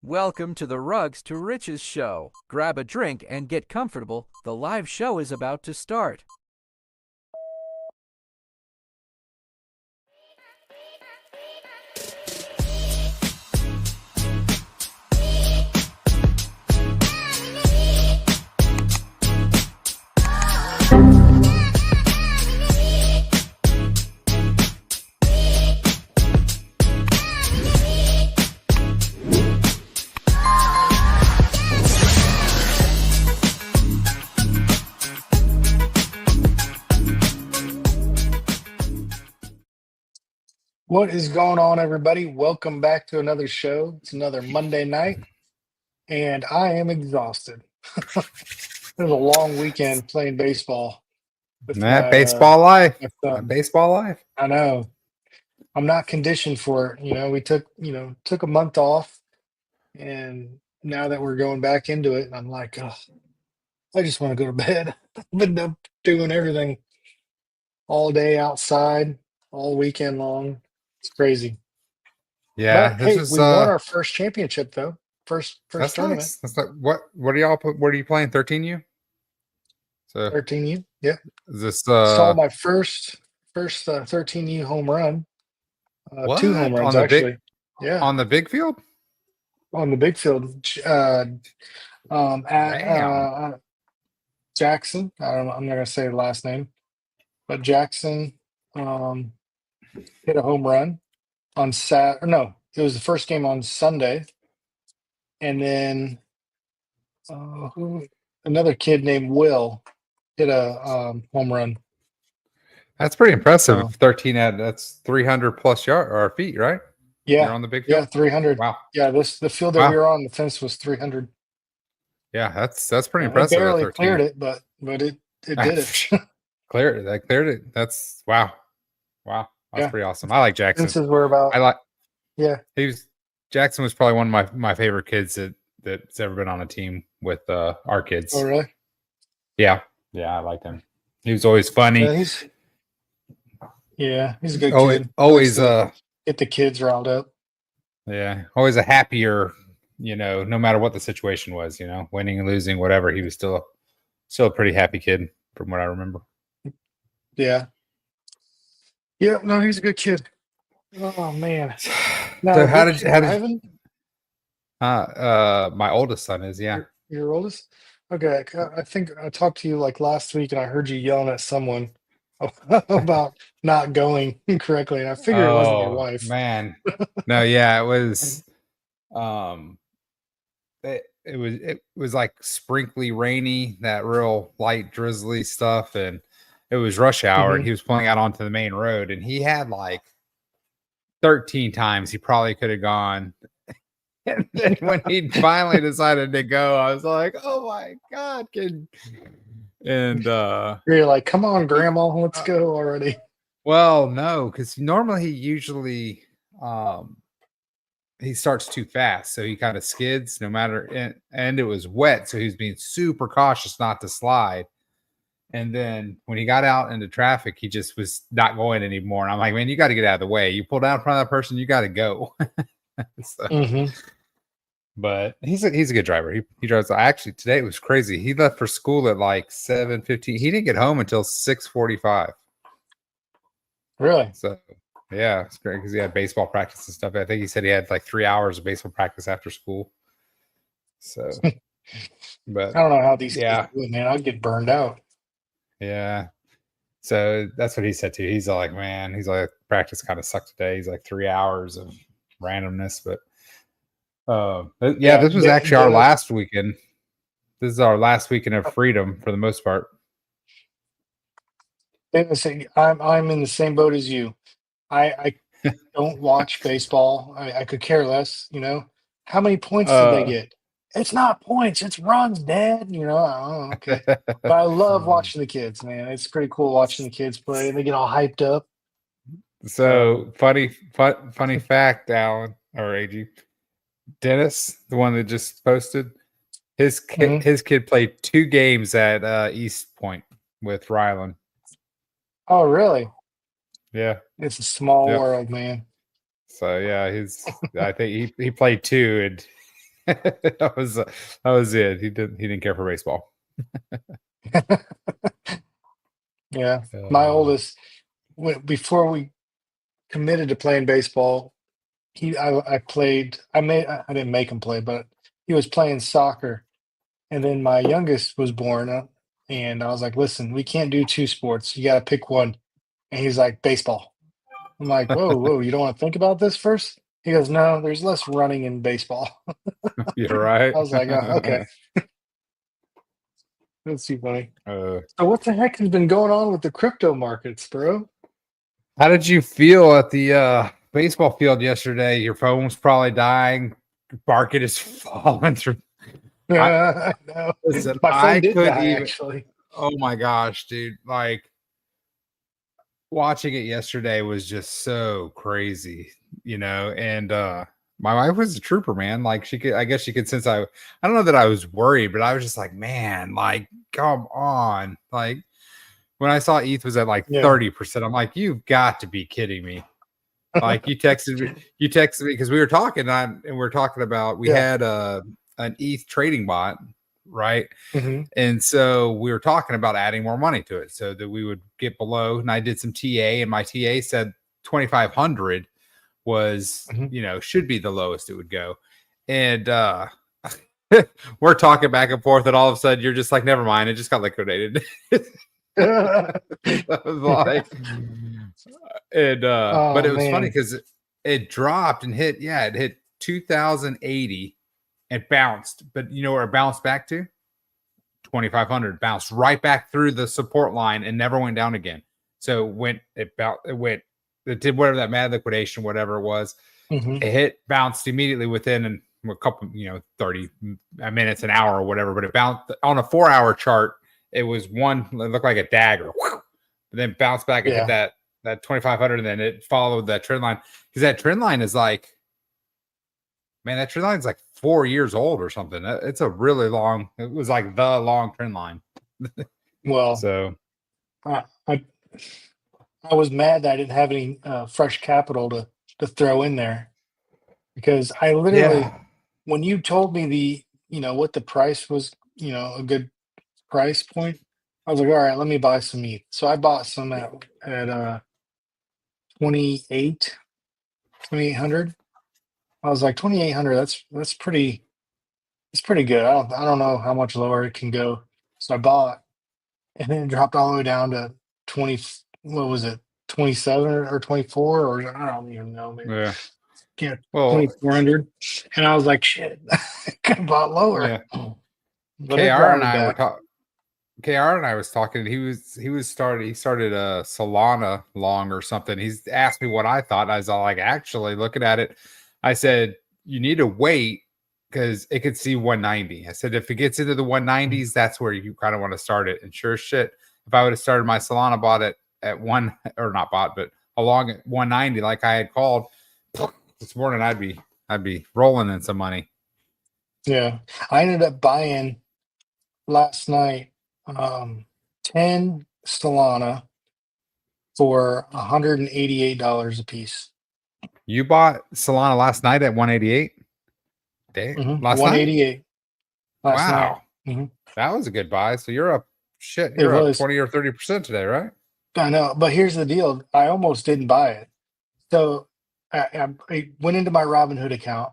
Welcome to the Rugs to Riches show. Grab a drink and get comfortable. The live show is about to start. What is going on, everybody? Welcome back to another show. It's another Monday night, and I am exhausted. It was a long weekend playing baseball with That baseball life. my That son. baseball life. I know I'm not conditioned for it. We took a month off, and now that we're going back into it, I'm like, oh, I just want to go to bed. I've been up doing everything all day outside, all weekend long. It's crazy. Yeah, But this hey, is we won our first championship though. First that's tournament. nice. That's like what are y'all what are you playing? 13U? So 13U. Yeah. is this Saw my first 13U home run. Two home what runs actually. Yeah. on the big field? On the big field. At Damn. Jackson. I'm not gonna say the last name, but Jackson hit a home run on no, it was the first game on Sunday. And then another kid named Will hit a home run. That's pretty impressive. So 13 that's 300 plus yard or feet, right? You're yeah, on the big field? 300. Wow. Yeah, the field that we Wow. were on, the fence was 300. Yeah, that's pretty It impressive at barely 13. cleared it, but it did it. Cleared it. That cleared it. That's wow. Wow. That's Yeah, pretty awesome. I like Jackson. fences were I about, like yeah. Jackson was probably one of my favorite kids that's ever been on a team with our Oh, kids. really? Yeah. Yeah, I liked him. He was always funny. He's a good Always kid. always Get the kids riled up. yeah, always a happier, no matter what the situation was, winning and losing, whatever, he was still a pretty happy kid from what I remember. Yeah. Yeah, no, he's a good kid. Oh man. Now, So how Vic, did you driving? my oldest son is, yeah. Your oldest? Okay, I think I talked to you like last week, and I heard you yelling at someone about not going correctly, and I figured it wasn't your Oh wife. man. No, yeah, it was um it was like sprinkly rainy, that real light drizzly stuff, and it was rush hour, and Hmm. he was pulling out onto the main road, and he had like 13 times he probably could have gone. And then when he finally decided to go, I was like, oh my god, kid. And You're like, come on, Grandma, let's go already. well, no, because normally he usually he starts too fast, so he kind of skids no matter, and it was wet, so he was being super cautious not to slide. And then when he got out into traffic, he just was not going anymore. And I'm like, man, you got to get out of the way. You pull down in front of that person, you got to go. So, Hmm. but he's a good driver. He drives. Actually, today it was crazy. He left for school at like 7:15. He didn't get home until 6:45. Really? So yeah, it's great because he had baseball practice and stuff. I think he said he had like 3 hours of baseball practice after school. So, but I don't know how these kids yeah, do it, man. I'd get burned out. yeah. So that's what he said too. He's like, man, he's like, practice kind of sucked today. He's like 3 hours of randomness, but yeah, this was actually our last weekend. This is our last weekend of freedom for the most part. I'm in the same boat as you. I don't watch baseball. I could care less. How many points did they get? It's not points, it's runs, Dad. Oh, okay. But I love watching the kids, man. It's pretty cool watching the kids play, and they get all hyped up. So funny fact, Alan or AG. Dennis, the one that just posted, his kid played 2 games at East Point with Ryland. Oh, really? Yeah, It's a small world, man. So yeah, I think he played 2, and that was it. He didn't care for baseball. Yeah. My oldest, before we committed to playing baseball, I played. I didn't make him play, but he was playing soccer. And then my youngest was born, and I was like, "Listen, we can't do two sports. You got to pick one." And he's like, "Baseball." I'm like, "Whoa, whoa! You don't want to think about this first?" He goes, "No, there's less running in baseball." You're right. I was like, "Oh, okay." That's too funny. Uh, So what the heck has been going on with the crypto markets, bro? how did you feel at the baseball field yesterday? Your phone was probably dying. Market is falling through. I know. Listen, My phone I did couldn't die, even. actually. Oh my gosh, dude! Like watching it yesterday was just so crazy, And my wife was a trooper, man. Like I guess she could sense I don't know that I was worried, but I was just like, man, like come on. Like when I saw ETH was at like Yeah. 30%, I'm like, you've got to be kidding me. Like you texted me because we were talking and we were talking about we Yeah. had an ETH trading bot, right? hmm And so we were talking about adding more money to it so that we would get below. And I did some TA, and my TA said 2,500 was, hmm should be the lowest it would go. And we're talking back and forth, and all of a sudden you're just like, never mind, it just got liquidated. I was like, and but Oh it was funny man. because it dropped and it hit 2,080 and bounced. But you know where it bounced back to? 2,500, bounced right back through the support line and never went down again. So it did whatever that mad liquidation, whatever it was. hmm It bounced immediately within a couple, 30 minutes, an hour or whatever. But it bounced on a 4-hour chart. It was it looked like a dagger, but then bounced back and hit Yeah. that 2,500, and then it followed that trend line because that trend line is like, man, that trend line is like 4 years old or something. It's a really long. It was like the long trend line. Well, So I, I I was mad that I didn't have any fresh capital to throw in there, because I literally, yeah, when you told me what the price was, a good price point, I was like, all right, let me buy some ETH. So I bought some at 28 2800. I was like, 2800, that's pretty good. I don't know how much lower it can go. So I bought, and then it dropped all the way down to 20, what was it, 27 or 24, or I don't even know, maybe, yeah. yeah, Well, 2400. And I was like, shit, I could have bought lower. yeah. But it KR brought and me I were back. talking. KR and I was talking. He started a Solana long or something. He's asked me what I thought. I was all like, actually, looking at it, I said you need to wait because it could see 190. I said if it gets into the 190s, that's where you kind of want to start it. And sure as shit, if I would have started my Solana bot at one, or not bot, but along at 190 like I had called this morning, I'd be rolling in some money. Yeah. I ended up buying last night 10 Solana for $188 a piece. You bought Solana last night at 188. Damn, last night. 188 last night. Wow, hmm that was a good buy. So you're up. Shit, It you're up was. 20 or 30% today, right? I know, but here's the deal. I almost didn't buy it. So I went into my Robinhood account,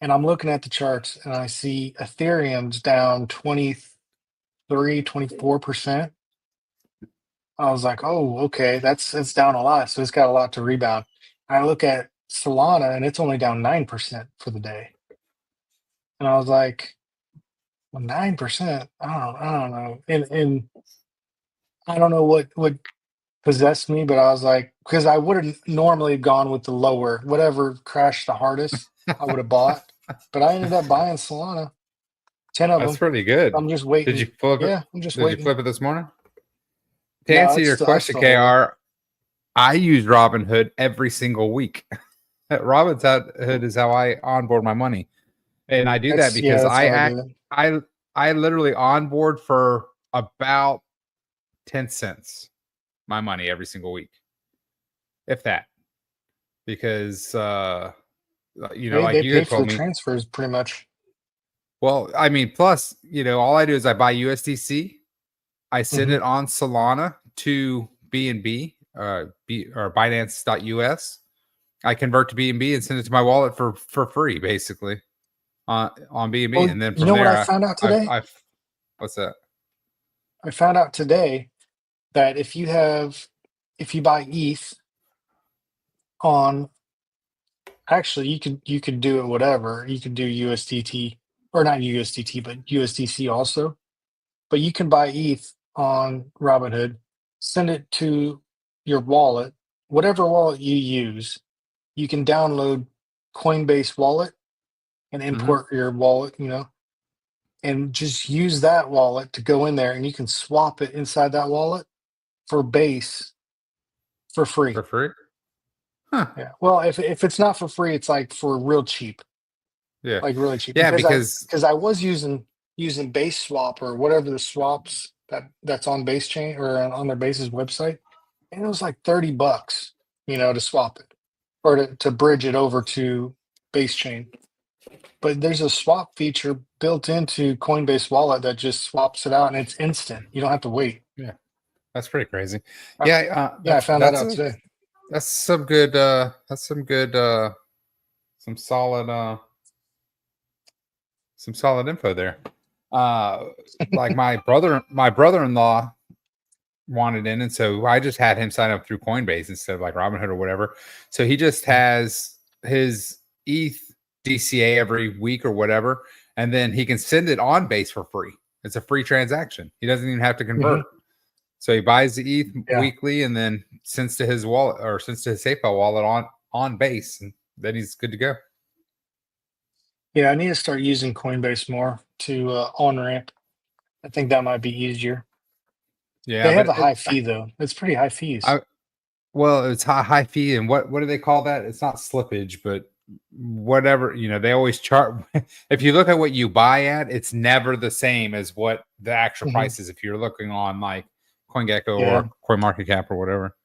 and I'm looking at the charts, and I see Ethereum's down 23, 24%. I was like, oh, okay, it's down a lot. So it's got a lot to rebound. I look at Solana, and it's only down 9% for the day. And I was like, well, 9%. I don't know. And I don't know what possessed me, but I was like, because I would have normally gone with the lower, whatever crashed the hardest, I would have bought. But I ended up buying Solana, 10 of That's them. pretty good. I'm just Did you waiting. flip it? Yeah, I'm just Did you waiting. flip it this morning? To No, answer your I question, still hold it. KR, I use Robinhood every single week. Robinhood is how I onboard my money, and I do that because That's how I do it. I literally onboard for about 10 cents my money every single week, if that. Because They like they you pay had for the told me, transfers pretty much. Well, I mean, plus, all I do is I buy USDC, I send Mhm. it on Solana to BNB, or Binance.us. I convert to BNB and send it to my wallet for free, basically, on BNB, Well, and then you from know what I there, found out I, today? I, what's that? I found out today that if you buy ETH on, actually you could do it whatever. You could do USDT, or not USDT, but USDC also. But you can buy ETH on Robinhood, send it to your wallet, whatever wallet you use. You can download Coinbase wallet and Mhm. import your wallet, and just use that wallet to go in there, and you can swap it inside that wallet for Base for free. For free? Huh. Yeah. Well, if it's not for free, it's like for real cheap, Yeah. like really cheap. Yeah, Because I because because I was using Base Swap or whatever the swaps that's on Base Chain or on their Base's website, and it was like $30, to swap it or to bridge it over to Base Chain. But there's a swap feature built into Coinbase Wallet that just swaps it out, and it's instant. You don't have to wait. yeah, that's pretty crazy. I, Yeah, yeah, I found that out today. that's some good some solid info there. Like my brother-in-law wanted in, and so I just had him sign up through Coinbase instead of like Robinhood or whatever. So he just has his ETH DCA every week or whatever, and then he can send it on Base for free. It's a free transaction. He doesn't even have to Hmm. convert. So he buys the ETH Yeah, weekly and then sends to his wallet or sends to his SafePal wallet on Base, and then he's good to go. yeah. I need to start using Coinbase more to on ramp. I think that might be easier. Yeah, They have a but high fee though. It's pretty high fees. I well, it's high fee, and what do they call that? It's not slippage, but whatever, they always chart. If you look at what you buy at, it's never the same as what the actual Hmm. price is if you're looking on like CoinGecko Yeah, or CoinMarketCap or whatever.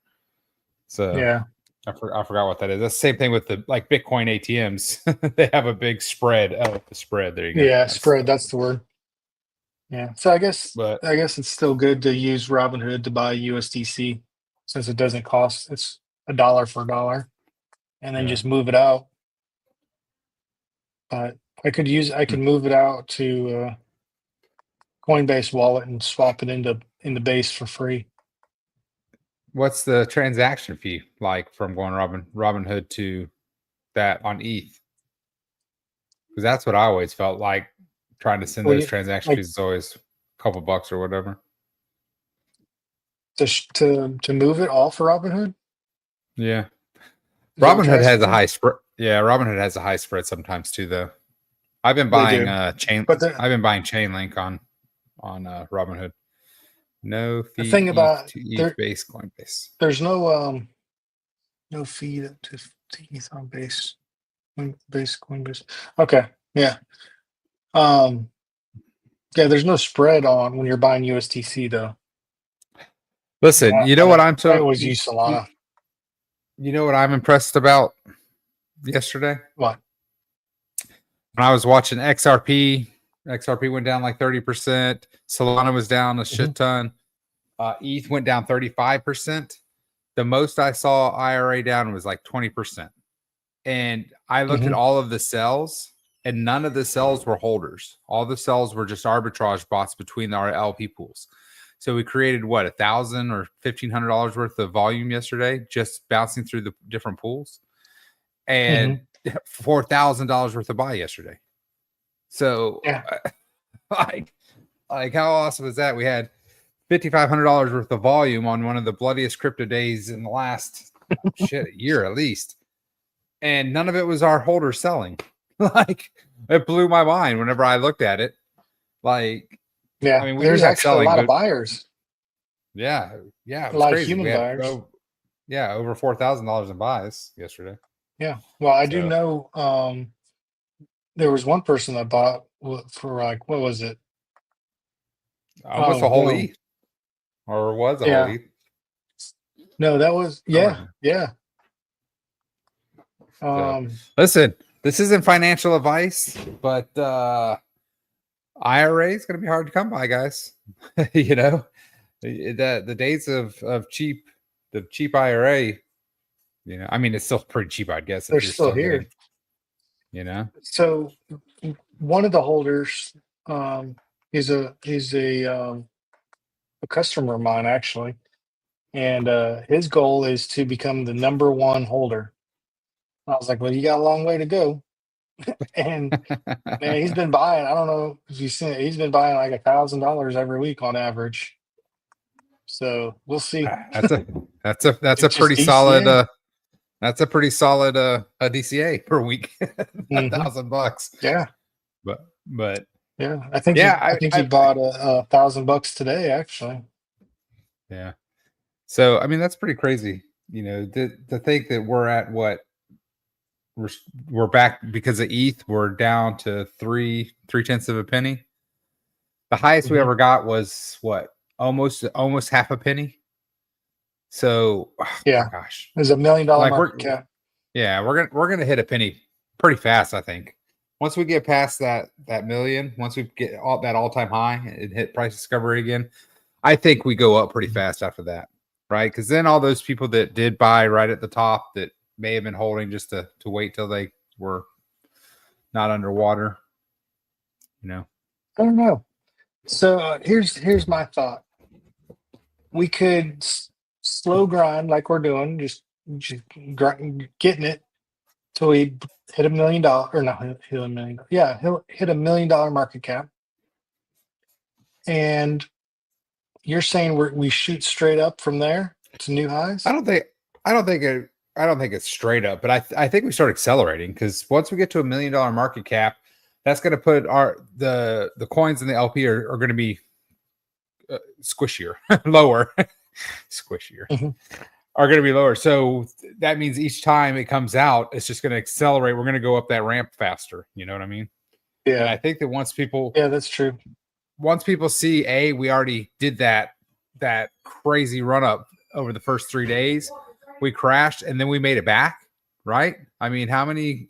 So yeah, I forgot what that is. That's the same thing with the like Bitcoin ATMs. They have a big spread. Oh, the spread. There you go. yeah. Spread. That's the word. Yeah. So But I guess it's still good to use Robinhood to buy USDC since it doesn't cost. It's $1 for $1, and then yeah. just move it out. But I Hmm. could move it out to Coinbase wallet and swap it into Base for free. What's the transaction fee like from going Robinhood to that on ETH? Because that's what I always felt like trying to send Well, those transaction like fees is always a couple bucks or whatever. to move it off of Robinhood. Yeah. Is that what you're Robinhood asking has a for? high spread. Yeah, Robinhood has a high spread sometimes too, though. I've been They buying do, but I've been buying Chainlink on Robinhood. No the fee thing ETH about to ETH base Coinbase. there's no fee to ETH on Base Coinbase. Okay, yeah, um, yeah. There's no spread on when you're buying USDC though. Listen, you know what I'm I so always use Solana. you know what I'm impressed about yesterday What? when I was watching XRP. XRP went down like 30%. Solana was down a Mhm. shit ton. ETH went down 35%. The most I saw IRA down was like 20%. And I looked at Mhm. all of the cells, and none of the cells were holders. All the cells were just arbitrage bots between our LP pools. So we created what, $1,000 or $1,500 worth of volume yesterday, just bouncing through the different pools, and Mhm. $4,000 worth of buy yesterday. So, Yeah. like how awesome is that? We had $5,500 worth of volume on one of the bloodiest crypto days in the last year at least, and none of it was our holders selling. Like, it blew my mind whenever I looked at it. Like, I Yeah. mean, we do There's have actually a selling, lot of but buyers, yeah, it a was lot of crazy. We human had buyers. over $4,000 in buys yesterday. Yeah. Well, I do So know there was one person that bought for like what was it? almost Oh, a whole boom. ETH, or was a whole Yeah. ETH. No, that was Somewhere. yeah. So Um listen, this isn't financial advice, but IRA is going to be hard to come by, guys. You know, the days of cheap IRA. You know, I mean, it's still pretty cheap, I'd guess, They're if you're still still here. getting. You know, So one of the holders, he's a customer of mine actually, and his goal is to become the #1 holder. I was like, well, you got a long way to go. And man, he's been buying. I don't know if you've seen it. He's been buying like $1,000 every week on average. So we'll see. that's a It's just pretty solid. DCA. That's a pretty solid a DCA per week, Hmm. $1,000. Yeah, But yeah. yeah, I think he bought $1,000 today, actually. yeah. So I mean, that's pretty crazy. You know, to think that we're at what we're back because of ETH. We're down to 3/10 of a penny. The highest we Mhm. ever got was what, almost half a penny. So, oh Yeah, my gosh, there's $1 million like market cap. yeah, we're gonna hit a penny pretty fast. I think once we get past that million, once we get all time high and hit price discovery again, I think we go up pretty fast after that, right? Because then all those people that did buy right at the top that may have been holding just to wait till they were not underwater, you know. I don't know. So here's my thought. We could slow grind like we're doing, just getting it till we hit $1 million, or not hit $1 million. Yeah, he'll hit $1 million market cap. And you're saying we shoot straight up from there to new highs? I don't think I don't think it's straight up, but I think we start accelerating because once we get to $1 million market cap, that's going to put the coins in the LP are going to be squishier, lower, squishier, Mhm. are going to be lower. So that means each time it comes out, it's just going to accelerate. We're going to go up that ramp faster. You know what I mean? And I Yeah, think that once people that's true. see, we already did that crazy run up over the first 3 days, we crashed and then we made it back, right? I mean, how many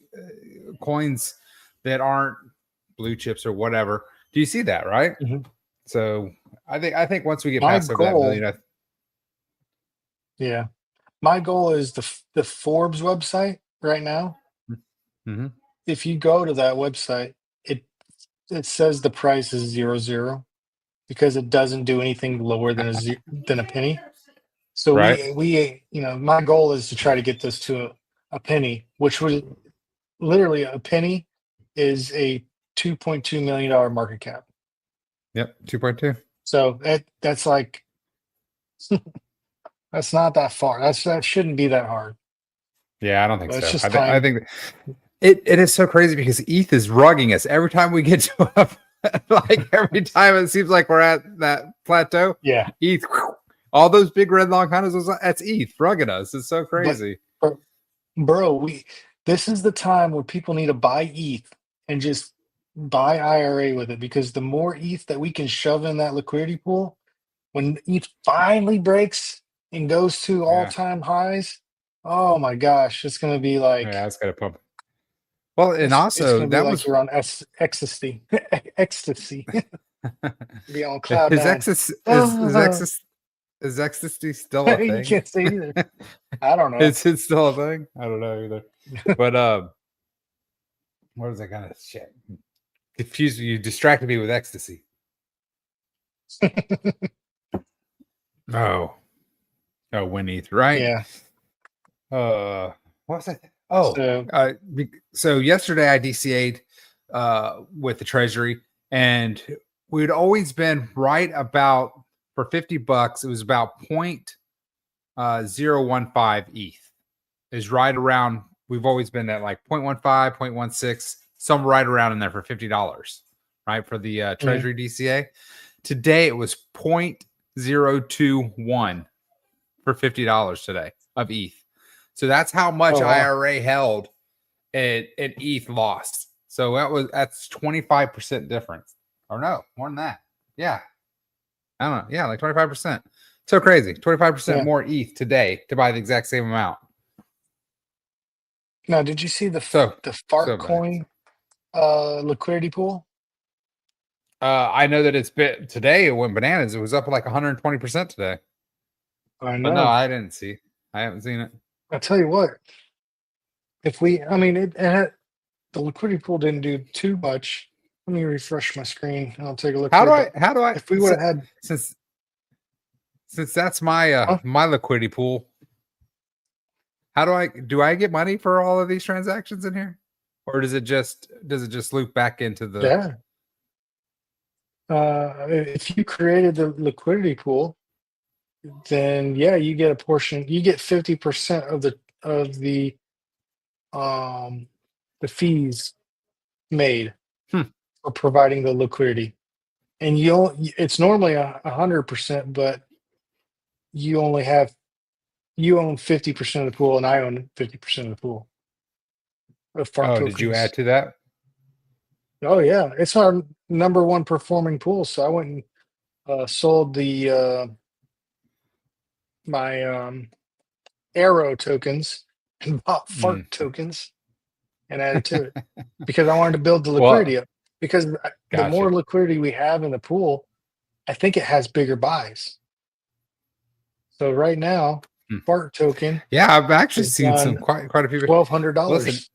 coins that aren't blue chips or whatever do you see that, right? Mhm. So I think once we get My past over that goal, million, yeah, my goal is the Forbes website right now. mm-hmm. If you go to that website, it says the price is 00 because it doesn't do anything lower than than a penny. So Right? my goal is to try to get this to a penny, which would literally a penny is a $2.2 million market cap. Yep, 2.2. So that's like that's not that far. That shouldn't be that hard. Yeah, I don't think But it's so. just I time. think it is so crazy because ETH is rugging us every time we get to like every time it seems like we're at that plateau. Yeah. ETH, all those big red long hunters, that's ETH rugging us. It's so But crazy. bro, this is the time where people need to buy ETH and just buy IRA with it, because the more ETH that we can shove in that liquidity pool, when ETH finally breaks and goes to Yeah, all-time highs, oh my gosh, it's gonna be like yeah, it's got to pump. Well, and it's also gonna be that like was you're on ecstasy, ecstasy, be on cloud is nine. ecstasy Ah, is ecstasy still a you thing? can't say either. I don't know. Is it still a thing? I don't know either. But what was I gonna shit? Confused you, distracted me with ecstasy. Oh, win ETH, right? Yeah. What was it? Oh, So so yesterday I DCA'd with the treasury, and we'd always been right about, for $50, it was about 0.015 ETH. Is right around, we've always been at like 0.15, 0.16, some right around in there for $50, right? For the treasury DCA. Today it was 0.021 for $50 today of ETH. So that's how much oh wow. IRA held and ETH lost. So that's 25% difference. Or no, more than that. Yeah. I don't know. Yeah, like 25%. So crazy. 25% Yeah. more ETH today to buy the exact same amount. Now, did you see the So fart bad. coin liquidity pool? I know that it's been today. It went bananas. It was up like 120% today. I But no, know. I didn't see. I haven't seen it. I'll tell you what. I mean, it had, the liquidity pool didn't do too much. Let me refresh my screen and I'll take a look How here. do I? But How do I? if we would have had, Since that's my huh? my liquidity pool, how do I get money for all of these transactions in here, or does it just loop back into the? Yeah. If you created the liquidity pool, then yeah, you get a portion. You get 50% of um the fees made Hmm. for providing the liquidity. And it's normally 100%, but you only have you own 50% of the pool, and I own 50% of the pool of FARC Oh, did you add tokens. to that? Oh yeah, it's our number one performing pool. So I went and sold my Arrow tokens and bought FARC Mm. tokens and added to it because I wanted to build the Well, liquidity up. Because the gotcha. more liquidity we have in the pool, I think it has bigger buys. So right now, Hmm. FARC token Yeah, I've actually is seen some done quite a few. Listen, $1,200.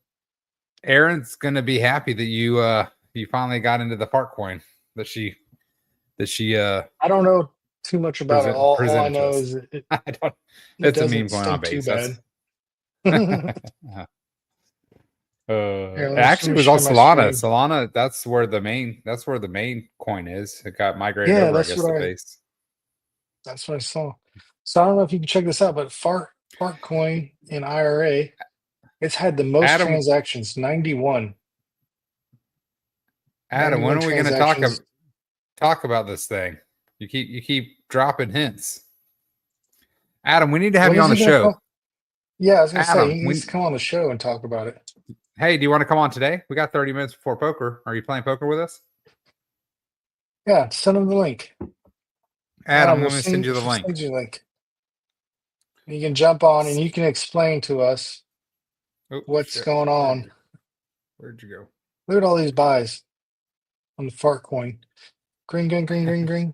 Erin's gonna be happy that you finally got into the fart coin that she I don't know too much about it. All I presented to know us. is I don't. it It's a meme doesn't going on stink too base. That's bad. Here, it let actually me was on share my Solana. screen. Solana, that's where the main coin is. It got migrated Yeah, over, I guess, to base. that's what I saw. So I don't know if you can check this out, but Fart Coin in IRA, it's had the most Adam, transactions, 91. Adam, when 91 are we going to transactions. talk about this thing? You keep dropping hints. Adam, we need to have When you is on the he gonna come? show. Yeah, I was gonna say Adam, he needs to come on the show and talk about it. hey, do you want to come on today? We got 30 minutes before poker. Are you playing poker with us? Yeah, send him the link. Adam, We'll let me send you the link. send you the link. You can jump on and you can explain to us Oh, what's shit. going on. Where'd you go? Look at all these buys on the Fart Coin. Green, green, green, green, green.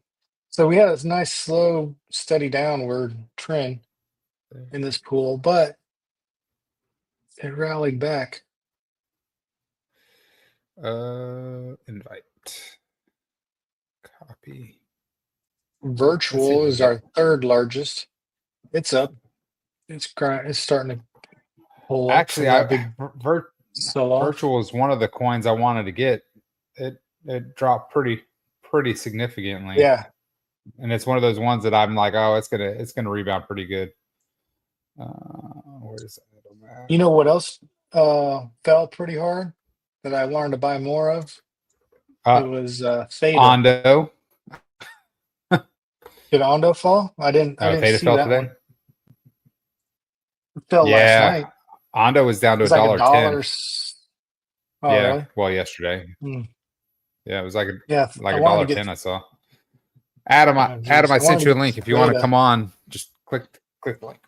So we had this nice, slow, steady downward trend in this pool, but it rallied back. Invite. Copy. Let's see if Virtual we is can get. our third largest. It's up. It's starting to pull up Actually, from that big sell-off. virtual is one of the coins I wanted to get. It dropped pretty significantly. Yeah. And it's one of those ones that I'm like, oh, it's gonna rebound pretty good. Where is that? You know what else fell pretty hard that I wanted to buy more of? It was Theta. Ondo. Did Ondo fall? I didn't Theta see fell that today. one. It fell last night. Ondo was down to It's like $1.10. Oh, yeah, really? well, yesterday. Yeah, it was like I wanted to $1.10. I saw. Adam, I sent you a link. If you want to come on, just click the link.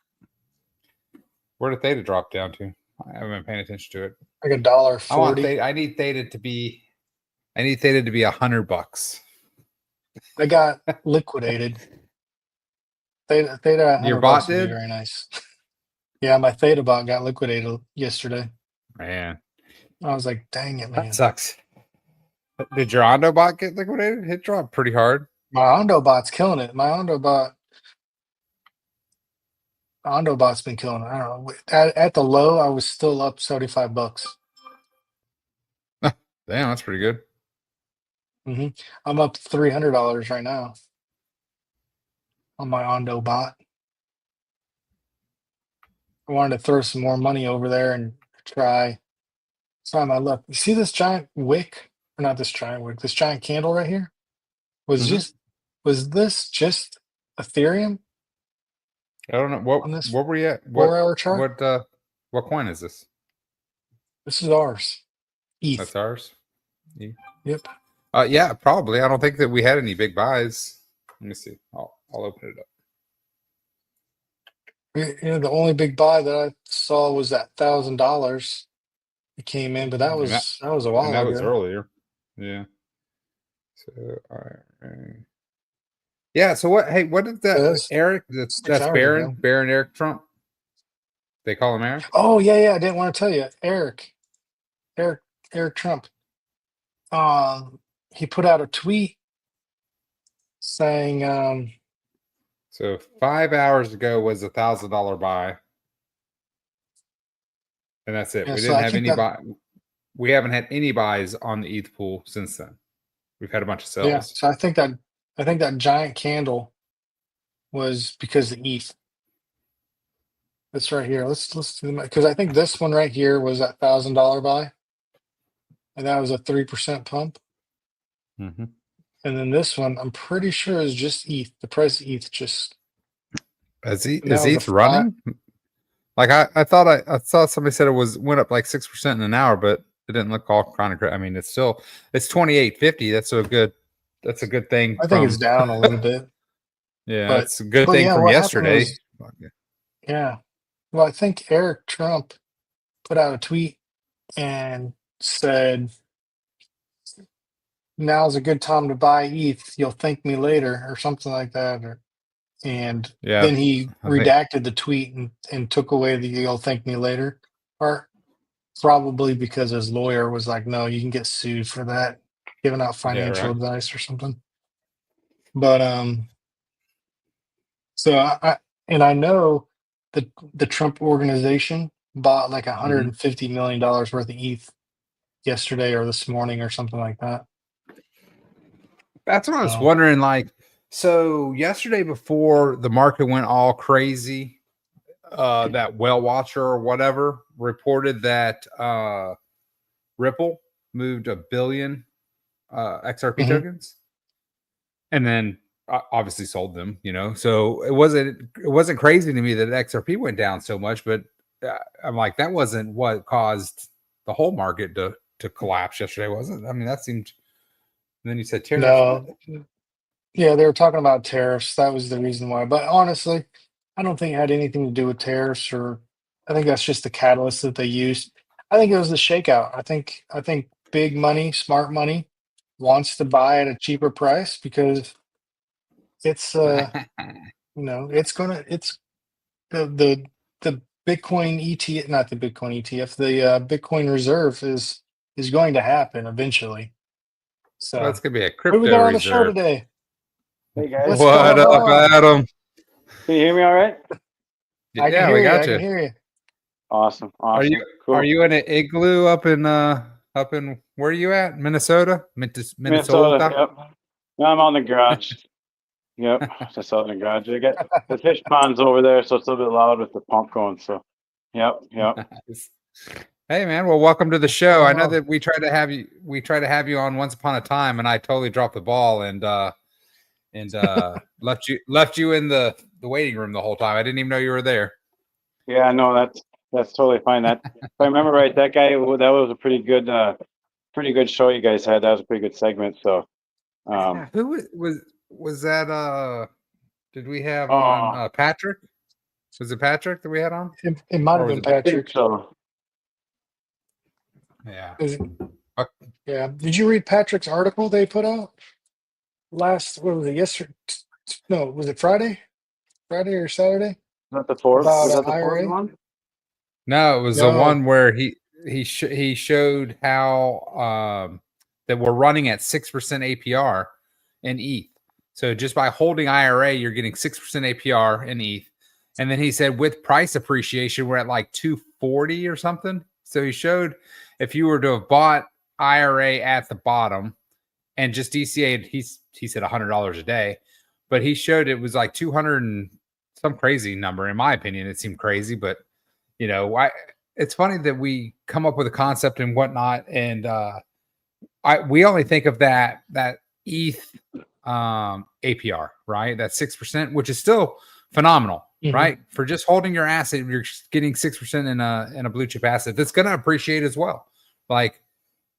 Where did Theta drop down to? I haven't been paying attention to it. like $1.40. I need Theta to be $100. I got liquidated. Theta Your $100 bot would be did? very nice. Yeah, my Theta bot got liquidated yesterday. Man, I was like, dang it, man. that sucks. Did your Ondo bot get liquidated? It dropped pretty hard. My Ondo bot's killing it. My Ondo bot's been killing it. I don't know. At the low, I was still up $75. Damn, that's pretty good. I'm up $300 right now on my Ondo bot. I wanted to throw some more money over there and try my luck. You see this giant wick? Or not this giant wick, this giant candle right here? Was this just Ethereum? I don't know what were you at? 4-hour chart? What coin is this? This is ours. ETH. That's ours. Yep. Yeah, probably. I don't think that we had any big buys. Let me see. I'll open it up. The only big buy that I saw was that $1,000. It came in, but that was a while and that ago. was earlier. Yeah. So, yeah. So what? Hey, what is that? That's Eric? 6 That's hours Baron. ago. Baron Eric Trump. They call him Eric. Oh yeah, I didn't want to tell you, Eric Trump. He put out a tweet saying, So 5 hours ago was $1,000 buy, and that's it. yeah. We So didn't I have think any that, buy. We haven't had any buys on the ETH pool since then. We've had a bunch of yeah. sells. So I think that giant candle was because the ETH. It's right here. Let's do because I think this one right here was that $1,000 buy, and that was a 3% pump. Mm-hmm. And then this one, I'm pretty sure is just ETH. The price of ETH just. Is And that was a ETH running? Like I thought I saw somebody said it went up like 6% in an hour, but it didn't look all kind of. I mean, it's 28.50. That's a good thing. I think it's down a little bit. Yeah, But it's a good but thing yeah, from what happened yesterday. was, yeah. Well, I think Eric Trump put out a tweet and said, "Now's a good time to buy ETH. You'll thank me later," or something like that. And Yeah, then he I think redacted the tweet and took away the "you'll thank me later" part, probably because his lawyer was like, "No, you can get sued for that, giving out financial right. advice or something." But so I know that the Trump organization bought like Mhm. $150 million worth of ETH yesterday or this morning or something like that. That's what I was So wondering. Like, so yesterday before the market went all crazy, that Whale Watcher or whatever reported that Ripple moved 1 billion XRP mhm. tokens, and then obviously sold them. So it wasn't crazy to me that XRP went down so much, but I'm like, that wasn't what caused the whole market to collapse yesterday, was it? I mean, that seemed. And then you said tariffs. What? No, yeah, they were talking about tariffs. That was the reason why. But honestly, I don't think it had anything to do with tariffs, or I think that's just the catalyst that they used. I think it was the shakeout. I think big money, smart money, wants to buy at a cheaper price because it's it's the Bitcoin ETF, not the Bitcoin ETF, the Bitcoin reserve is going to happen eventually. Well, So it's gonna be a who we crypto got on the show reserve. today? Hey guys, What's What going up, on? Adam? can you hear me all right? I can Yeah, hear we you. got I can you. hear you. Awesome, Are you cool. in an igloo up in where are you at? Minnesota? Minnesota? Minnesota? Yep. No, I'm out in the garage. Yep, just out in the garage. I got the fish ponds over there, so it's a little bit loud with the pump going. So, yep. Hey man, well, welcome to the show. Going I know on? that we tried to have you on once upon a time, and I totally dropped the ball and left you in the waiting room the whole time. I didn't even know you were there. Yeah, no, that's totally fine. That if I remember right, that was a pretty good show you guys had. That was a pretty good segment. So, Yeah, who was that? Did we have oh, on Patrick? Was it Patrick that we had on? It might Or have was been it? I think Patrick. so. Yeah. Is it- Uh, yeah. Did you read Patrick's article they put out last? What was it? Yesterday? No, was it Friday? Friday or Saturday? Was that the Forbes? About Was that the Forbes IRA? one? No, it was the No. one where he showed how that we're running at 6% APR in ETH. So just by holding IRA, you're getting 6% APR in ETH. And then he said with price appreciation, we're at like 240 or something. So he showed if you were to have bought IRA at the bottom and just DCA'd, he said $100 a day, but he showed it was like 200 and some crazy number. In my opinion, it seemed crazy, but it's funny that we come up with a concept and whatnot, and we only think of that ETH APR, right? That 6%, which is still phenomenal, Mhm. right? For just holding your asset, you're getting 6% in a blue chip asset that's going to appreciate as well. Like,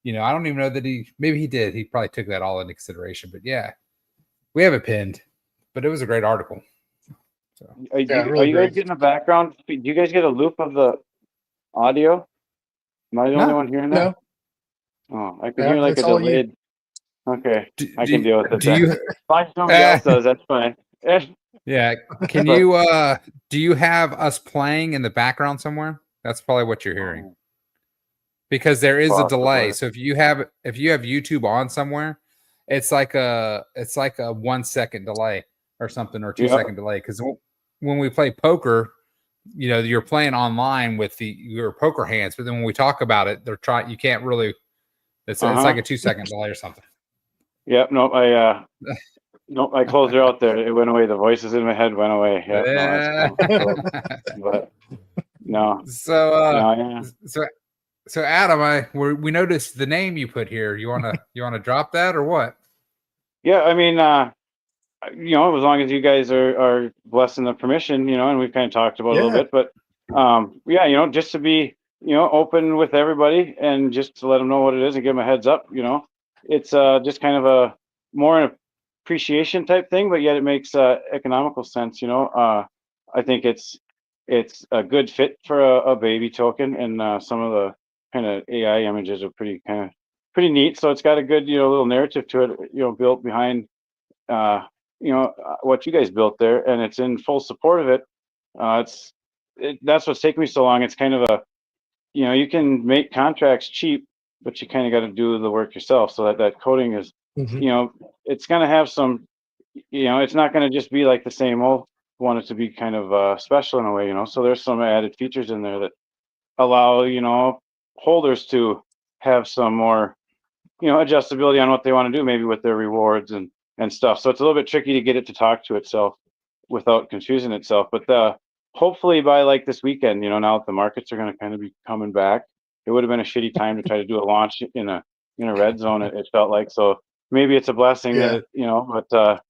I don't even know that maybe he did. He probably took that all into consideration, but yeah, we have it pinned. But it was a great article. So Are Yeah, you, are really you guys great. getting a background? Do you guys get a loop of the audio? Am I the only no, one hearing that? No, Oh, I can yeah, hear like a it's all you. delayed. Okay, Do, I do, can deal with it do then. you? Fine, somebody else does. That's fine. Yeah. Can But- you? Do you have us playing in the background somewhere? That's probably what you're hearing. Because there is a delay. Possibly. So if you have YouTube on somewhere, it's like a 1 second delay or something, or 2 second delay. Because when we play poker, you know, you're playing online with your poker hands, but then when we talk about it, you can't really. It's like a 2 second delay or something. Yep. Nope. I closed her out there. It went away. The voices in my head went away. Yep. No, that's cool. But no. So Yeah. so Adam, we noticed the name you put here. You wanna drop that or what? Yeah. I mean, as long as you guys are blessing the permission, and we've kind of talked about it a little bit, but yeah, just to be, open with everybody and just to let them know what it is and give them a heads up, it's just kind of a more an appreciation type thing, but yet it makes economical sense, I think it's a good fit for a baby token, and some of the kind of AI images are pretty neat. So it's got a good, little narrative to it, built behind what you guys built there, and it's in full support of it. That's what's taken me so long. It's kind of you can make contracts cheap, but you kind of got to do the work yourself. So that coding is, it's going to have some, it's not going to just be like the same old. Want it to be kind of special in a way, So there's some added features in there that allow, holders to have some more, adjustability on what they want to do, maybe with their rewards and stuff. So it's a little bit tricky to get it to talk to itself without confusing itself. But hopefully by like this weekend, now that the markets are going to kind of be coming back, it would have been a shitty time to try to do a launch in a red zone. It felt like, so maybe it's a blessing that but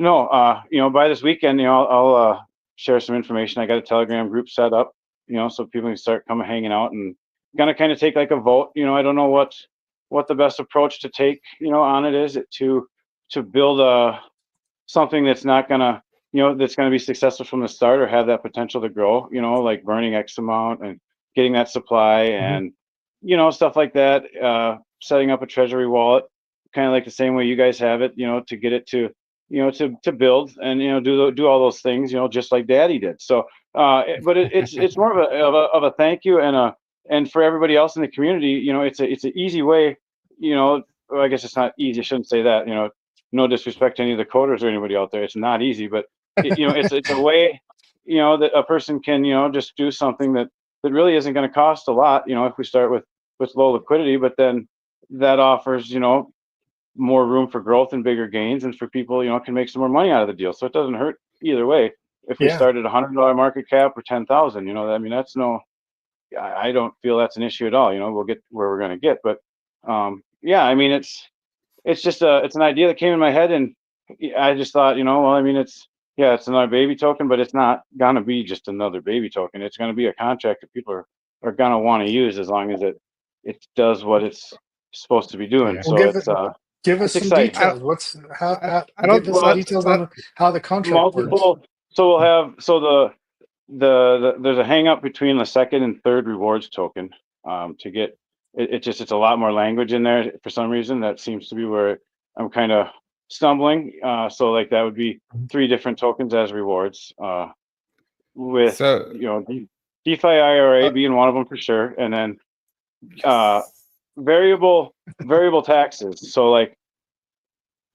no, by this weekend, I'll share some information. I got a Telegram group set up, so people can start coming hanging out and gonna kind of take like a vote. I don't know what the best approach to take, on it is to build something that's not gonna, that's gonna be successful from the start or have that potential to grow, like burning X amount and getting that supply and, stuff like that. Setting up a treasury wallet, kind of like the same way you guys have it, to get it to, to build and, do all those things, just like Daddy did. So, but it's more of a thank you and for everybody else in the community, it's an easy way, well, I guess it's not easy. I shouldn't say that, no disrespect to any of the coders or anybody out there. It's not easy, but it's a way, that a person can, just do something that really isn't going to cost a lot, if we start with low liquidity, but then that offers, more room for growth and bigger gains, and for people, can make some more money out of the deal. So it doesn't hurt either way. If we start at $100 market cap or 10,000, I mean, that's I don't feel that's an issue at all. We'll get where we're going to get, but yeah, I mean, it's just it's an idea that came in my head, and I just thought, well, I mean, it's another baby token, but it's not gonna be just another baby token. It's gonna be a contract that people are gonna want to use as long as it does what it's supposed to be doing. Yeah. So Well, give us it's some exciting. details. I don't. Give us some details on how the contract works. So we'll have there's a hang up between the second and third rewards token to get it's a lot more language in there for some reason. That seems to be where I'm kind of stumbling. So like that would be 3 different tokens as rewards, with DeFi-IRA being one of them for sure, and then variable taxes. So like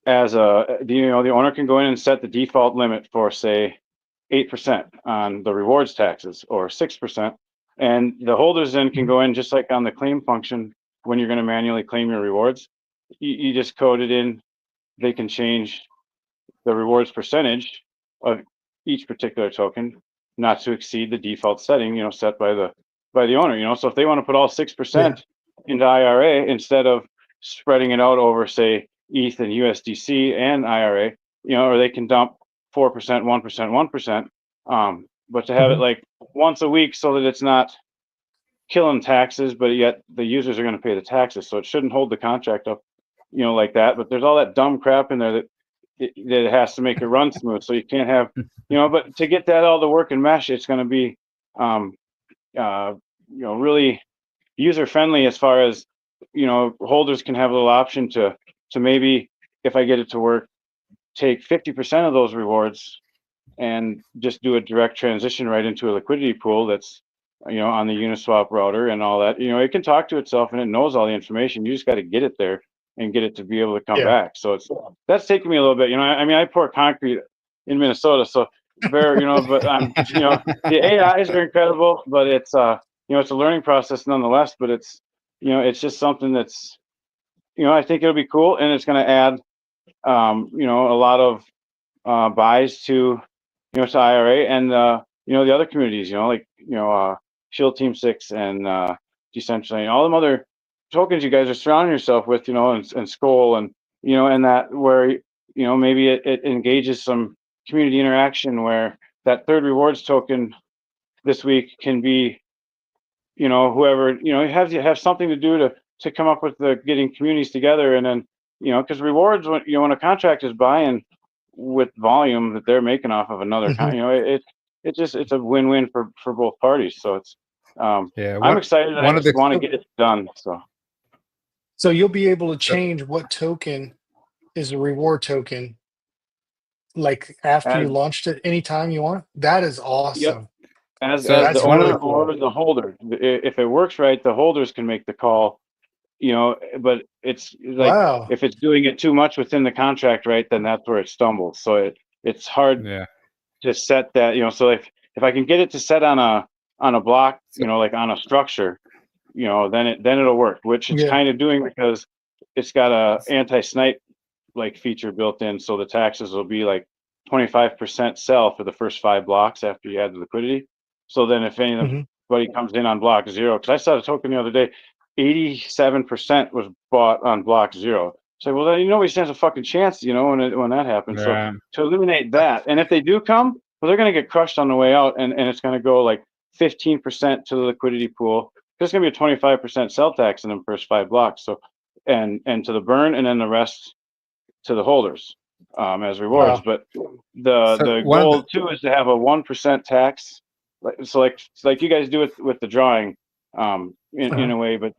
as the owner can go in and set the default limit for say 8% on the rewards taxes or 6%. And the holders then can go in just like on the claim function when you're going to manually claim your rewards. You just code it in. They can change the rewards percentage of each particular token not to exceed the default setting, set by the owner. So if they want to put all 6% into IRA instead of spreading it out over say ETH and USDC and IRA, or they can dump 4%, 1%, 1%. But to have it like once a week so that it's not killing taxes, but yet the users are going to pay the taxes. So it shouldn't hold the contract up, like that. But there's all that dumb crap in there that it has to make it run smooth. So you can't have, but to get that all to work and mesh, it's going to be, really user friendly as far as, holders can have a little option to to maybe, if I get it to work, take 50% of those rewards and just do a direct transition right into a liquidity pool that's, on the Uniswap router and all that. It can talk to itself and it knows all the information. You just got to get it there and get it to be able to come back. So that's taking me a little bit. I pour concrete in Minnesota, so but the AIs are incredible, but it's it's a learning process nonetheless. But it's it's just something that's I think it'll be cool, and it's going to add a lot of buys to to IRA and the other communities, like Shield Team 6 and Decentraland, all them other tokens you guys are surrounding yourself with, and Skull, and and that where maybe it engages some community interaction where that third rewards token this week can be whoever have something to do to come up with the getting communities together, and then because rewards, when a contract is buying with volume that they're making off of another it's a win-win for both parties. So it's I'm excited. I just want to get it done. So you'll be able to change what token is a reward token, like after you launched it, anytime you want. That is awesome. Yep. As the owner or the holder, if it works right, the holders can make the call. But it's like if it's doing it too much within the contract, right, then that's where it stumbles. So it's hard to set that. So if I can get it to set on a block, like on a structure, then it'll work, which it's kind of doing because it's got a anti-snipe like feature built in, so the taxes will be like 25% sell for the first 5 blocks after you add the liquidity. So then if anybody comes in on block 0, because I saw a token the other day, 87% was bought on block 0. So well, then nobody stands a fucking chance, when that happens. So to eliminate that, and if they do come, well, they're going to get crushed on the way out, and it's going to go like 15% to the liquidity pool. There's going to be a 25% sell tax in the first 5 blocks. So and to the burn, and then the rest to the holders as rewards. But the goal too is to have a 1% tax. So like you guys do it with the drawing in a way, but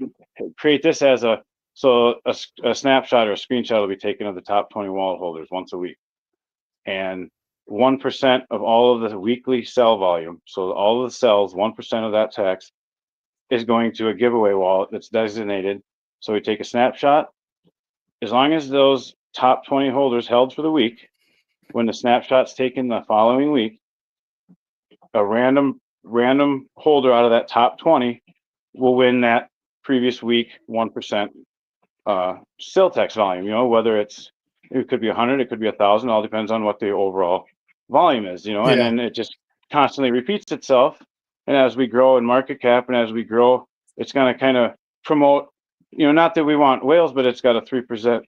create this as a snapshot or a screenshot will be taken of the top 20 wallet holders once a week, and 1% of all of the weekly sell volume. So all of the sells, 1% of that tax is going to a giveaway wallet that's designated. So we take a snapshot. As long as those top 20 holders held for the week, when the snapshot's taken the following week, a random holder out of that top 20 will win that previous week 1% sale tax volume. Whether it could be 100, it could be 1,000, all depends on what the overall volume is. And then it just constantly repeats itself. And as we grow in market cap, and as we grow, it's going to kind of promote. Not that we want whales, but it's got a 3%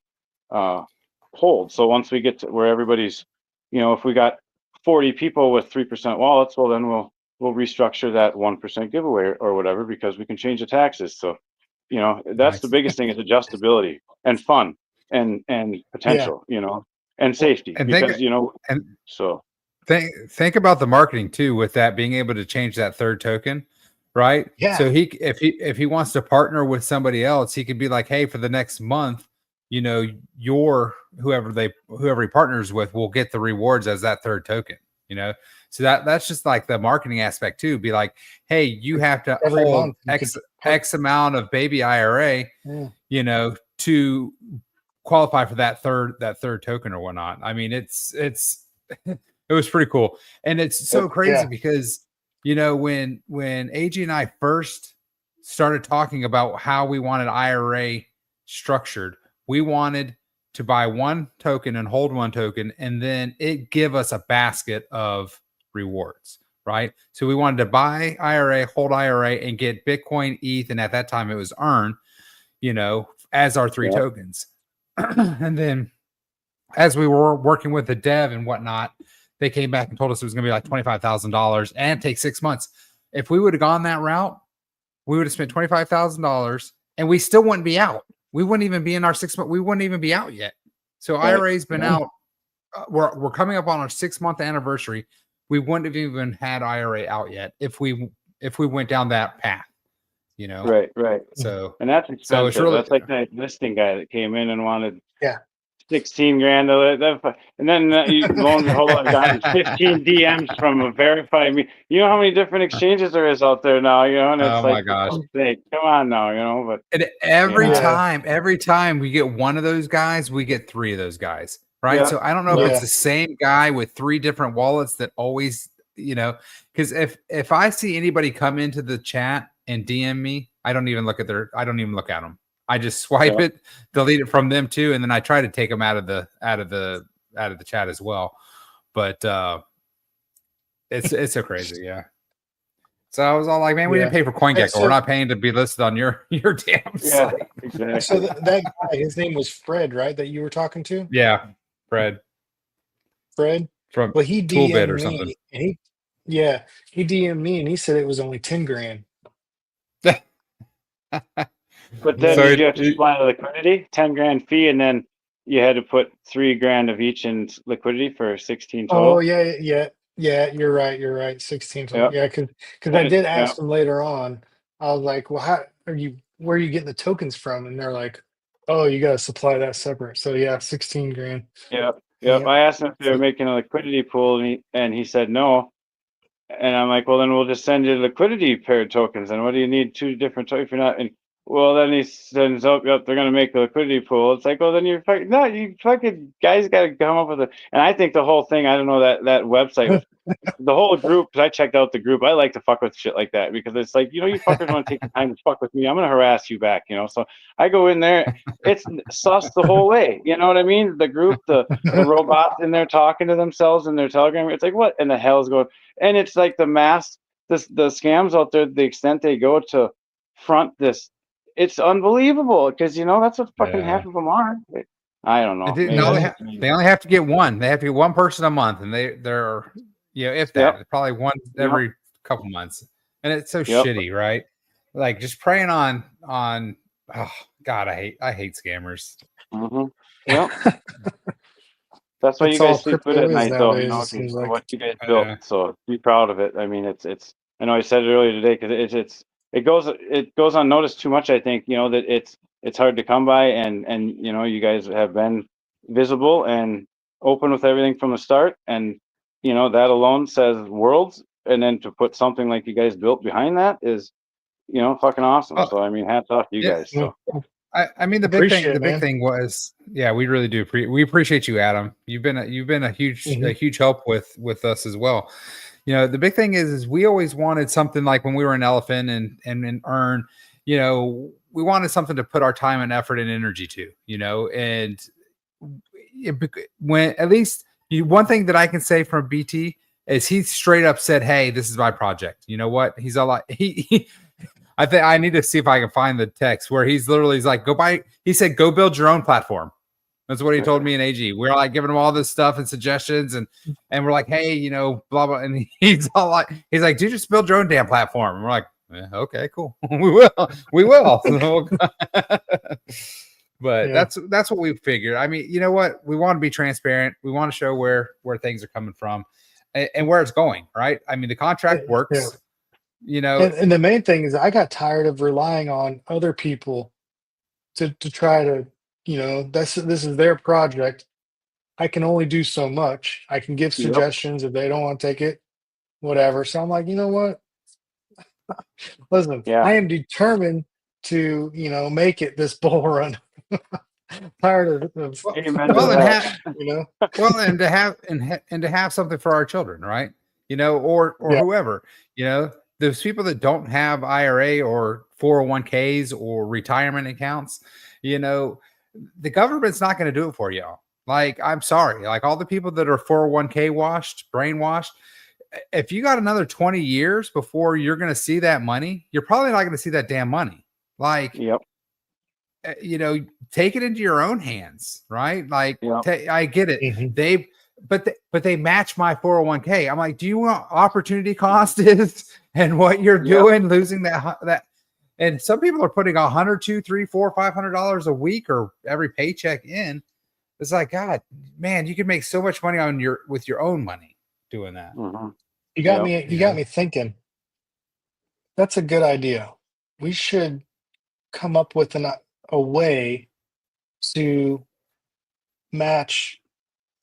hold. So once we get to where everybody's, if we got 40 people with 3% wallets, well, then we'll restructure that 1% giveaway or whatever, because we can change the taxes. So, that's the biggest thing is adjustability and fun and potential, and safety. And because, think about the marketing too, with that being able to change that third token, right? Yeah. So if he wants to partner with somebody else, he could be like, hey, for the next month, your whoever he partners with will get the rewards as that third token. So that's just like the marketing aspect too. Be like, hey, you have to hold X amount of baby IRA, to qualify for that third token or whatnot. I mean, it was pretty cool. And it's so crazy because, when AG and I first started talking about how we wanted IRA structured, we wanted to buy one token and hold one token, and then it give us a basket of rewards, right? So we wanted to buy IRA, hold IRA, and get Bitcoin, ETH, and at that time it was Earn, as our 3 tokens. And then as we were working with the dev and whatnot, they came back and told us it was going to be like $25,000 and take 6 months. If we would have gone that route, we would have spent $25,000 and we still wouldn't be out. We wouldn't even be in our 6 month. We wouldn't even be out yet. So IRA's been out. We're coming up on our 6-month anniversary. We wouldn't have even had IRA out yet if we went down that path. you know? Right. So, And that's so it's expensive. really, That's like that listing guy that came in and wanted Yeah. 16 grand. And then lo and behold, I've gotten 15 DMs from a verified me. You know how many different exchanges there is out there now, you know? And it's oh my like, for gosh. fuck's sake, come on now, you know? But And every yeah. time we get one of those guys, we get 3 of those guys, right? Yeah. So I don't know if Yeah. it's the same guy with 3 different wallets that always, you know, because if I see anybody come into the chat and DM me, I don't even look at them. I just swipe it, delete it from them too, and then I try to take them out of the chat as well. But it's so crazy, yeah. So I was all like, man, we didn't pay for CoinGecko. We're not paying to be listed on your damn site. Exactly. So that guy, his name was Fred, right? That you were talking to? Yeah, Fred from Well, he Toolbit DM'd or something. me, and he DM'd me, and he said it was only 10 grand. But then So did you have to supply the liquidity, 10 grand fee, and then you had to put 3 grand of each in liquidity for 16 total? Oh yeah. You're right. 16 total. Yep. Yeah, because I did ask Yep. them later on. I was like, well, where are you getting the tokens from? And they're like, oh, you got to supply that separate. So yeah, 16 grand. Yep. Yeah. I asked him if they were making a liquidity pool, and he said no. And I'm like, well, then we'll just send you liquidity paired tokens. And what do you need 2 different tokens if you're not? And well, then he sends up, yep, they're going to make a liquidity pool. It's like, well, then you fucking guys got to come up with it. And I think the whole thing, I don't know, that website was the whole group. Cause I checked out the group. I like to fuck with shit like that because it's like, you know, you fuckers want to take the time to fuck with me. I'm going to harass you back, you know? So I go in there, it's sus the whole way. You know what I mean? The group, the robots in there talking to themselves in their Telegram. It's like, what in the hell is going? And it's like the scams out there, the extent they go to front this, it's unbelievable because, you know, that's what fucking half of them are. I don't know. They only have to get one. They have to get one person a month, and they're you know, if that, probably one every couple months. And it's so shitty, right? Like just preying on oh God, I hate scammers. Yeah. That's why you guys sleep good at night, though. You know, what you guys built. So be proud of it. I mean, it's. I know I said it earlier today because it goes unnoticed too much. I think, you know, that it's hard to come by, and you know, you guys have been visible and open with everything from the start, and you know that alone says worlds. And then to put something like you guys built behind that is, you know, fucking awesome. So I mean, hats off to you guys. So. I mean, the big thing was, yeah, we really do. We appreciate you, Adam. You've been a huge help with us as well. You know, the big thing is we always wanted something like when we were in Elephant and Earn, you know, we wanted something to put our time and effort and energy to, you know, and when at least one thing that I can say from BT is he straight up said, hey, this is my project. You know what? He's all like, I think I need to see if I can find the text where he's like, he said, go build your own platform. That's what he told me in AG. We're like giving him all this stuff and suggestions, and we're like, hey, you know, blah, blah. And he's like, dude, just build your own damn platform. And we're like, okay, cool. we will. But that's what we figured. I mean, you know what? We want to be transparent. We want to show where things are coming from and where it's going, right? I mean, the contract works. Yeah. You know, and the main thing is I got tired of relying on other people to try to, you know, this is their project. I can only do so much. I can give suggestions if they don't want to take it, whatever. So I'm like, you know what? Listen, I am determined to, you know, make it this bull run. Tired of you know, well, and to have something for our children, right? You know, or whoever, you know. Those people that don't have IRA or 401ks or retirement accounts, you know, the government's not going to do it for y'all. Like, I'm sorry. Like all the people that are 401k brainwashed, if you got another 20 years before you're going to see that money, you're probably not going to see that damn money. Like, you know, take it into your own hands, right? Like, I get it. But they match my 401k. I'm like, do you know what opportunity cost is and what you're doing, losing that? And some people are putting $100, $200, $300, $400, $500 a week or every paycheck in. It's like, God, man, you can make so much money with your own money doing that. You got me thinking. That's a good idea. we should come up with a way to match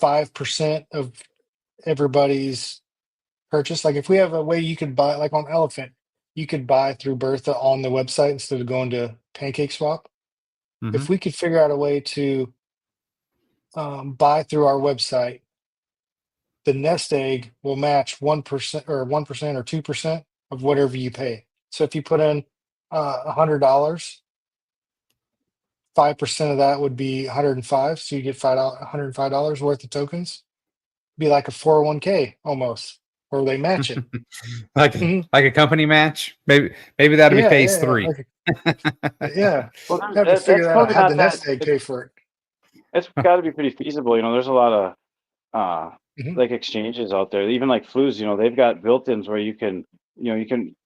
5% of everybody's purchase. Like if we have a way you could buy, like on Elephant, you could buy through Bertha on the website instead of going to Pancake Swap. If we could figure out a way to buy through our website, the nest egg will match 1% or 1% or 2% of whatever you pay. So if you put in $100, 5% of that would be 105. So you get $105 worth of tokens. Be like a 401k almost, where they match it. like a company match. Maybe that'll be phase 3. Yeah. Well, Have to figure that out. Have the nest egg pay for it. It's got to be pretty feasible. You know, there's a lot of like exchanges out there, even like Flues, you know, they've got built-ins where you can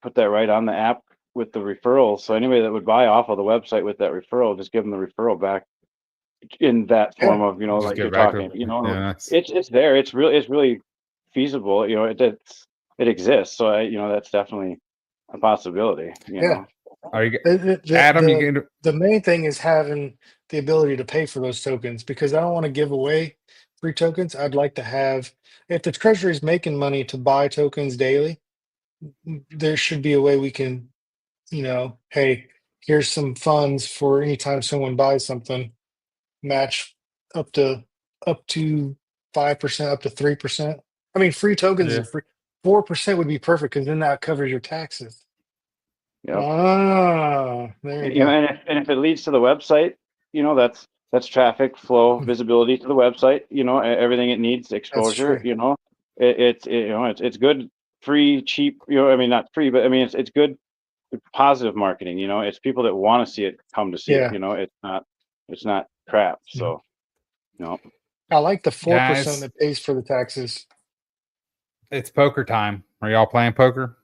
put that right on the app with the referral. So anybody that would buy off of the website with that referral, just give them the referral back in that form of, you know, Just like get you're back talking, to- you know, yeah, it's there. It's really feasible. You know, it exists. So that's definitely a possibility, you know. Are you The, Adam? the, You can the main thing is having the ability to pay for those tokens, because I don't want to give away free tokens. I'd like to have, if the treasury is making money to buy tokens daily, there should be a way we can, you know, hey, here's some funds for anytime someone buys something, match up to 5%, up to 3%. I mean, free tokens Yeah. are free. 4% would be perfect, because then that covers your taxes. Yep. There you You know, go. and if it leads to the website, you know, that's traffic flow, visibility to the website, you know, everything it needs, exposure, true. you know, it's good, free, cheap, you know, I mean, not free, but I mean, it's good, positive marketing, you know, it's people that want to see it come to see it, you know, it's not crap. So, you know, I like the 4% Guys. that pays for the taxes. It's poker time. Are y'all playing poker?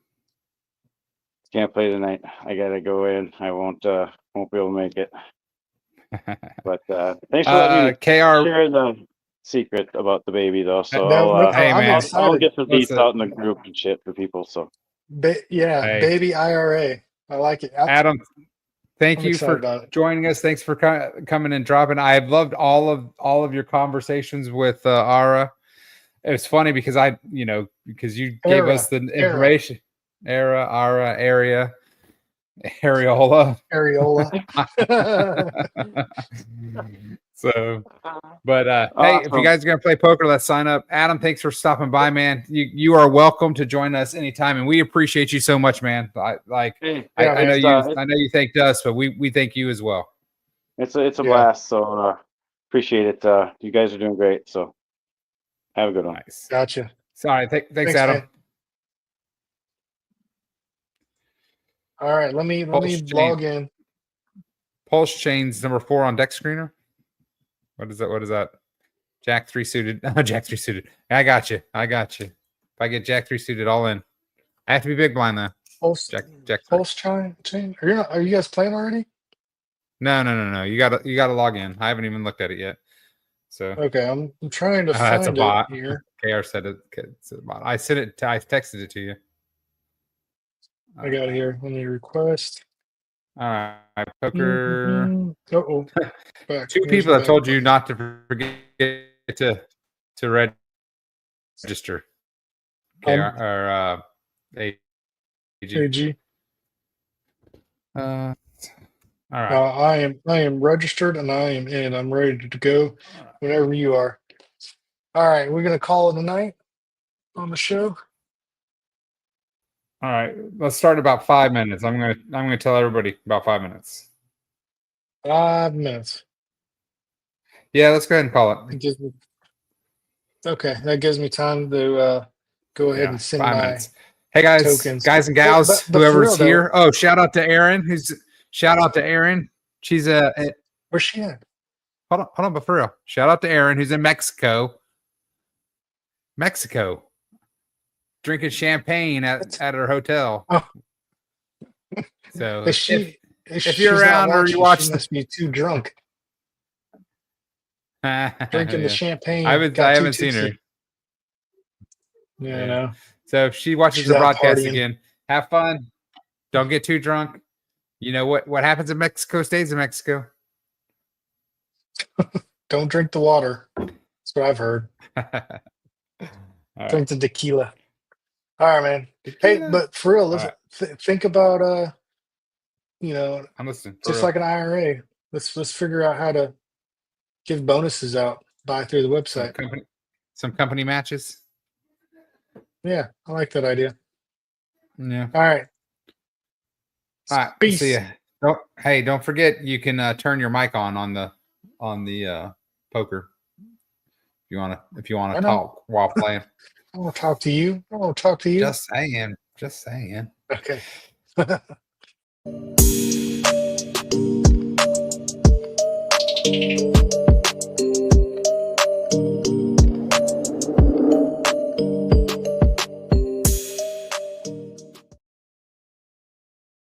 can't play tonight. I gotta go in. I won't be able to make it. But thanks for letting me KR. share the secret about the baby, though. So Hey, I'm man. I'll excited. get the deets out in the group and shit for people. So Hey. Baby IRA. I like it. Adam, thank I'm you excited for about it. joining us. Thanks for coming and dropping. I've loved all of your conversations with Ara. It was funny because because you gave us the information. Ara, area, areola. So, but hey, if you guys are gonna play poker, let's sign up. Adam, thanks for stopping by, man. You are welcome to join us anytime, and we appreciate you so much, man. I know you thanked us, but we thank you as well. It's a blast. So appreciate it. You guys are doing great. So have a good one. Nice. Gotcha. Sorry. Thanks, Adam. Man. All right, let me log in. Pulse chains number 4 on deck screener. What is that? Jack 3 suited. Oh, Jack 3 suited. I got you. If I get Jack 3 suited, all in. I have to be big blind though. Pulse chain. Are you guys playing already? No. You gotta log in. I haven't even looked at it yet. So okay, I'm trying to find that's a bot. it here. KR said it's a bot. I texted it to you. I got it here. Let me request. All right, poker. Uh-oh. Two people have told you not to forget to register. Or AG. All right. I am registered and I am in. I'm ready to go whenever you are. All right, we're gonna call it a night on the show. All right, let's start in about 5 minutes. I'm gonna tell everybody about 5 minutes. 5 minutes. Yeah, let's go ahead and call it. Okay, that gives me time to go ahead and send 5 my minutes. Hey guys, and gals, but whoever's here. Oh, shout out to Erin. She's where's she at? Hold on, but for real, shout out to Erin, who's in Mexico, drinking champagne at her hotel. Oh. So if you're around or you watch, she must be too drunk. Drinking the champagne. I haven't seen her. Yeah, no. So if she watches the broadcast again, have fun. Don't get too drunk. You know what happens in Mexico stays in Mexico. Don't drink the water. That's what I've heard. All right. Drink the tequila. All right, man. Hey, Tequila. but for real, listen, think about I'm listening. just like an IRA. Let's figure out how to give bonuses out. Buy through the website. Some company matches. Yeah, I like that idea. Yeah. All right. All right. Peace. See ya. Don't forget you can turn your mic on the poker if you wanna talk while playing. I want to talk to you. I want to talk to you. Just saying. Okay.